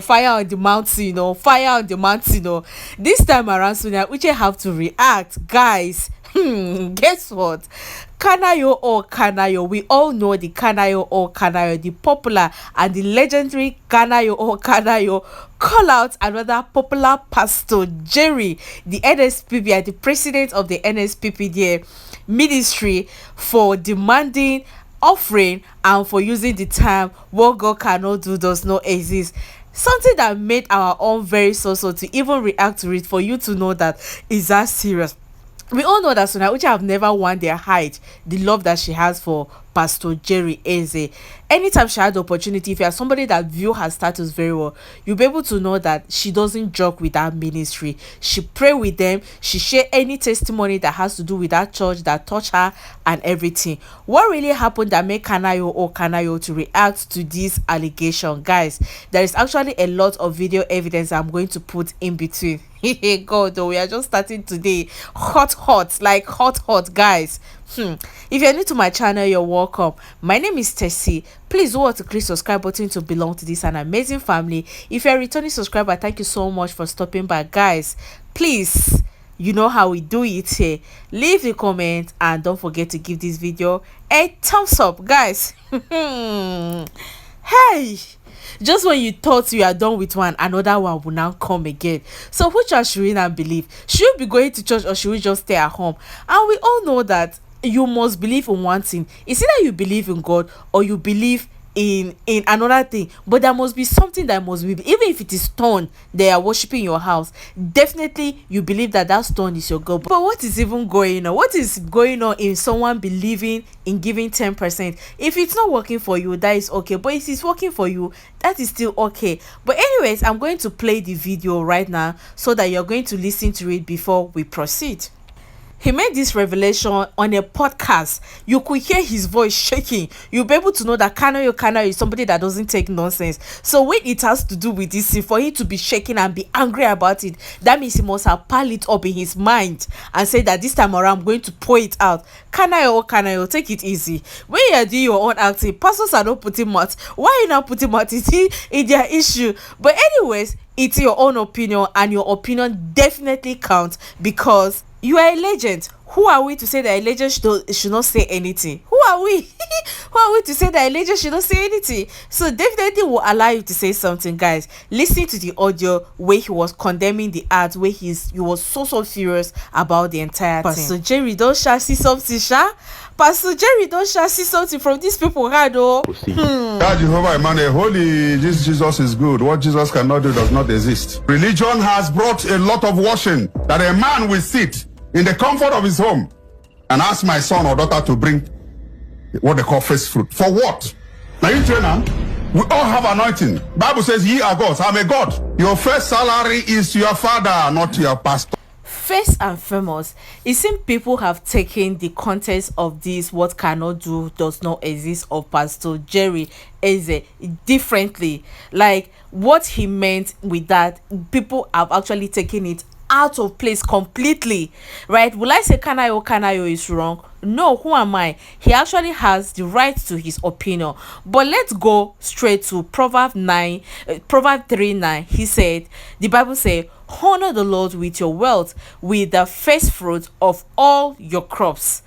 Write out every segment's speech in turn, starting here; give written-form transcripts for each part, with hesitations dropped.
Fire on the mountain, fire on the mountain. This time around, Sonia Uche have to react, guys. Guess what? Kanayo O Kanayo. We all know the Kanayo O Kanayo, the popular and the legendary Kanayo O Kanayo. Call out another popular pastor, Jerry, the NSPP, the president of the NSPP there ministry, for demanding offering and for using the term what God cannot do does not exist. Something that made our own very so to even react to it, for you to know that is that serious. We all know that Sonia Uche have never won their height, the love that she has for Pastor Jerry Eze. Anytime she had the opportunity, if you are somebody that view her status very well, you'll be able to know that she doesn't joke with that ministry. She pray with them. She share any testimony that has to do with that church that touch her and everything. What really happened that made Kanayo O Kanayo to react to this allegation? Guys, there is actually a lot of video evidence I'm going to put in between. God, though, we are just starting today. Hot, like hot, guys. If you're new to my channel, you're welcome. My name is Tessie. Please do want to click subscribe button to belong to this an amazing family. If you're a returning subscriber, thank you so much for stopping by, guys. Please, you know how we do it here. Leave a comment and don't forget to give this video a thumbs up, guys. Hey, just when you thought you are done with one, another one will now come again. So which one should we now believe? Should we be going to church or should we just stay at home? And we all know that you must believe in one thing. It's either you believe in God or you believe in another thing, but there must be something that must be, even if it is stone they are worshiping your house, definitely you believe that that stone is your God. But what is even going on? What is going on in someone believing in giving 10%? If it's not working for you, that is okay, but if it's working for you, that is still okay. But anyways, I'm going to play the video right now so that you're going to listen to it before we proceed. He made this revelation on a podcast. You could hear his voice shaking. You'll be able to know that Kanayo is somebody that doesn't take nonsense. So when it has to do with this, for him to be shaking and be angry about it, that means he must have piled it up in his mind and said that this time around I'm going to pour it out. Kanayo, take it easy. When you are doing your own acting, pastors are not putting mouth. Why are you not putting mouth? It's in their issue. But anyways, it's your own opinion, and your opinion definitely counts because you are a legend. Who are we to say that a legend should not say anything? Who are we? Who are we to say that a legend should not say anything? So definitely will allow you to say something, guys. Listen to the audio where he was condemning the act, where he was so furious about the entire thing. Pastor Jerry, don't see something, sha? Pastor Jerry, don't see something from these people, though. God, Jehovah Emmanuel, holy, this Jesus is good. What Jesus cannot do does not exist. Religion has brought a lot of washing that a man will sit in the comfort of his home and ask my son or daughter to bring what they call first fruit. For what? Now you trainer, we all have anointing. Bible says ye are gods. I'm a god. Your first salary is to your father, not to your pastor. First and foremost, it seems people have taken the context of this what cannot do does not exist of Pastor Jerry Eze differently. Like what he meant with that, people have actually taken it out of place completely, right? Will I say Kanayo is wrong? No, who am I? He actually has the right to his opinion. But let's go straight to Proverbs 3:9. He said, the Bible says, honor the Lord with your wealth, with the first fruit of all your crops.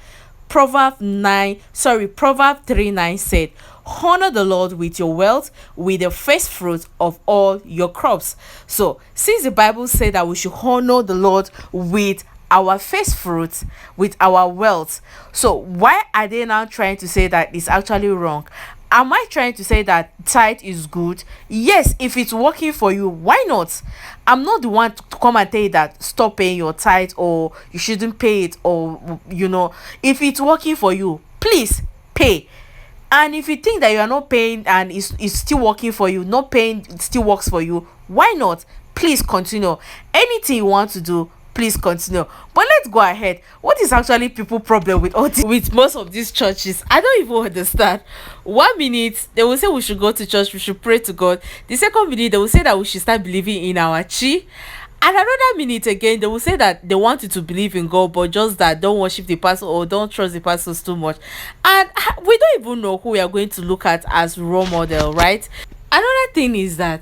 Proverbs 3:9 said, honor the Lord with your wealth, with the first fruit of all your crops. So since the Bible said that we should honor the Lord with our first fruit, with our wealth, so why are they now trying to say that it's actually wrong? Am I trying to say that tithe is good? Yes, if it's working for you, why not? I'm not the one to come and tell you that stop paying your tithe or you shouldn't pay it, or if it's working for you, please pay. And if you think that you are not paying and it's still working for you, not paying it still works for you, why not? Please continue. Anything you want to do, please continue. But let's go ahead. What is actually people problem with with most of these churches? I don't even understand. 1 minute they will say we should go to church, we should pray to God. The second minute they will say that we should start believing in our chi. And another minute again, they will say that they want you to believe in God, but just that don't worship the pastor or don't trust the pastors too much. And we don't even know who we are going to look at as role model, right? Another thing is that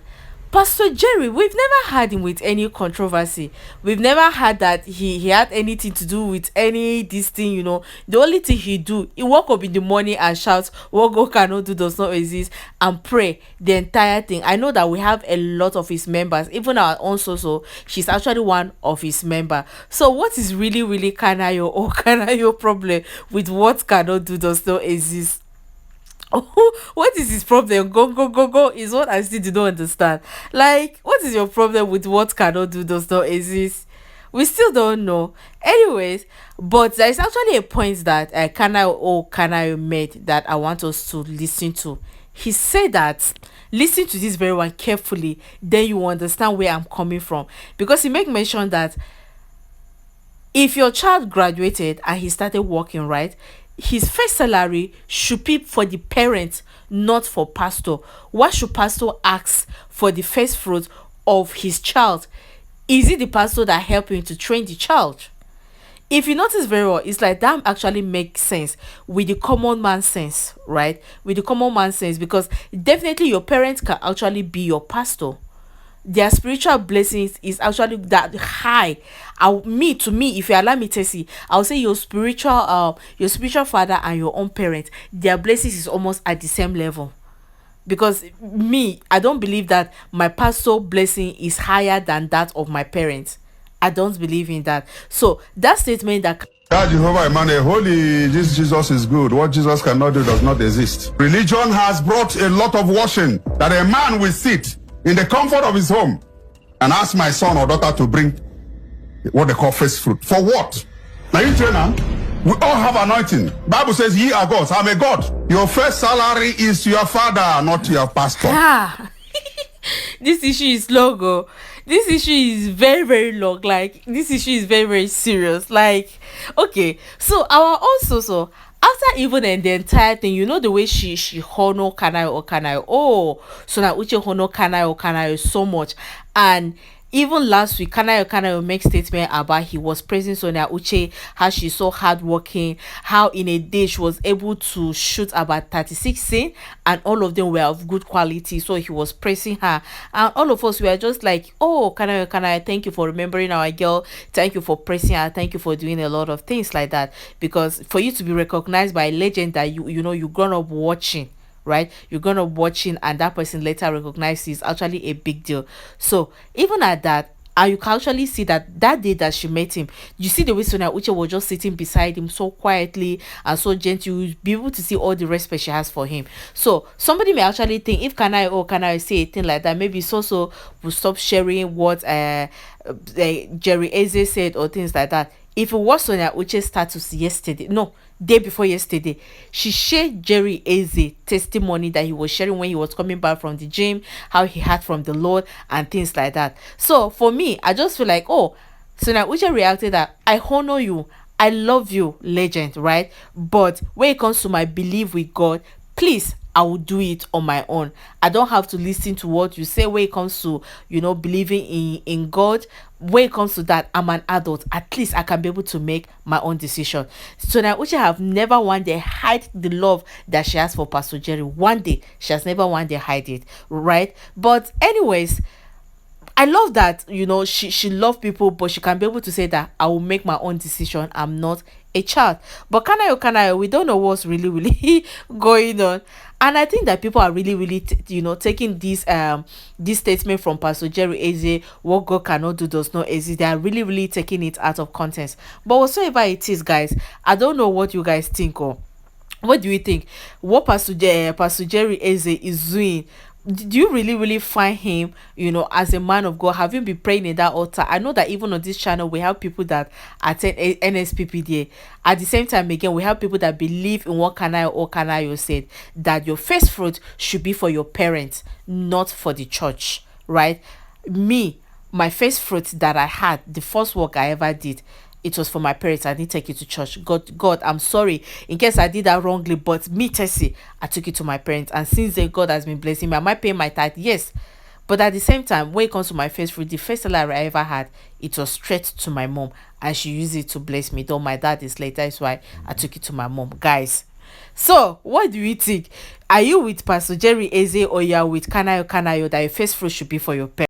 Pastor Jerry, we've never had him with any controversy. We've never had that he had anything to do with any this thing, The only thing he woke up in the morning and shout, "What God cannot do does not exist," and pray the entire thing. I know that we have a lot of his members, even our own so she's actually one of his member. So what is really, really Kanayo or Kanayo problem with what cannot do does not exist? What is his problem? Go is what I still do not understand. Like, what is your problem with what cannot do does not exist? We still don't know. Anyways, but there is actually a point that Kanayo made that I want us to listen to. He said that, listen to this very one carefully, then you understand where I'm coming from. Because he make mention that if your child graduated and he started working, right, his first salary should be for the parent, not for pastor. Why should pastor ask for the first fruit of his child? Is it the pastor that helped him to train the child? If you notice very well, it's like that actually makes sense with the common man sense, right? With the common man sense, because definitely your parents can actually be your pastor. Their spiritual blessings is actually that high. To me, if you allow me to see, I'll say your spiritual father and your own parent, their blessings is almost at the same level. Because I don't believe that my pastor blessing is higher than that of my parents. I don't believe in that. So that statement that Jehovah Emmanuel, holy, this Jesus is good. What Jesus cannot do does not exist. Religion has brought a lot of washing that a man will sit in the comfort of his home and ask my son or daughter to bring what they call first fruit. For what? Now you tell them, we all have anointing. Bible says ye are gods. I'm a god. Your first salary is to your father, not to your pastor. This issue is long. This issue is very, very long. Like, this issue is very, very serious. Like, okay, so our also after even the entire thing, the way she honor Kanayo. Oh, so now uche honor Kanayo so much. And even last week, Kanayo make statement about he was praising Sonia Uche, how she's so hardworking, how in a day she was able to shoot about 36 scenes and all of them were of good quality. So he was praising her. And all of us were just like, oh, Kanayo, thank you for remembering our girl. Thank you for praising her. Thank you for doing a lot of things like that. Because for you to be recognized by a legend that you grown up watching, right, you're gonna watching and that person later recognizes is actually a big deal. So even at that, and you can actually see that day that she met him, you see the way Sonia Uche was just sitting beside him so quietly and so gentle. You'll be able to see all the respect she has for him. So somebody may actually think if Kanayo say a thing like that, maybe so will stop sharing what Jerry Eze said or things like that. If it was Sonia Uche's status day before yesterday, she shared Jerry Eze testimony that he was sharing when he was coming back from the gym, how he had from the Lord and things like that. So for me, I just feel like, oh, Sonia Uche reacted that I honor you, I love you, legend, right? But when it comes to my belief with God, please, I will do it on my own. I don't have to listen to what you say when it comes to, believing in God. When it comes to that, I'm an adult. At least I can be able to make my own decision. So now, Uche have never one day hide the love that she has for Pastor Jerry. One day, she has never one day hide it, right? But anyways, I love that, she love people, but she can be able to say that I will make my own decision. I'm not a child. But Kanayo, we don't know what's really, really going on. And I think that people are really, really, taking this statement from Pastor Jerry Eze, what God cannot do does not exist. They are really, really taking it out of context. But whatsoever it is, guys, I don't know what you guys think or what do you think? What Pastor Jerry Eze is doing, do you really, really find him, as a man of God? Have you been praying in that altar? I know that even on this channel, we have people that attend NSPPDA. At the same time, again, we have people that believe in what Kanayo said, that your first fruit should be for your parents, not for the church, right? My first fruit that I had, the first work I ever did, it was for my parents. I didn't take it to church. God, I'm sorry in case I did that wrongly, but Tessie, I took it to my parents, and since then God has been blessing me. Am I paying my tithe? Yes, but at the same time, when it comes to my first fruit, the first salary I ever had, it was straight to my mom, and she used it to bless me. Though my dad is late, that's why I took it to my mom. Guys, So what do you think? Are you with Pastor Jerry Eze, or you are with Kanayo that your first fruit should be for your parents?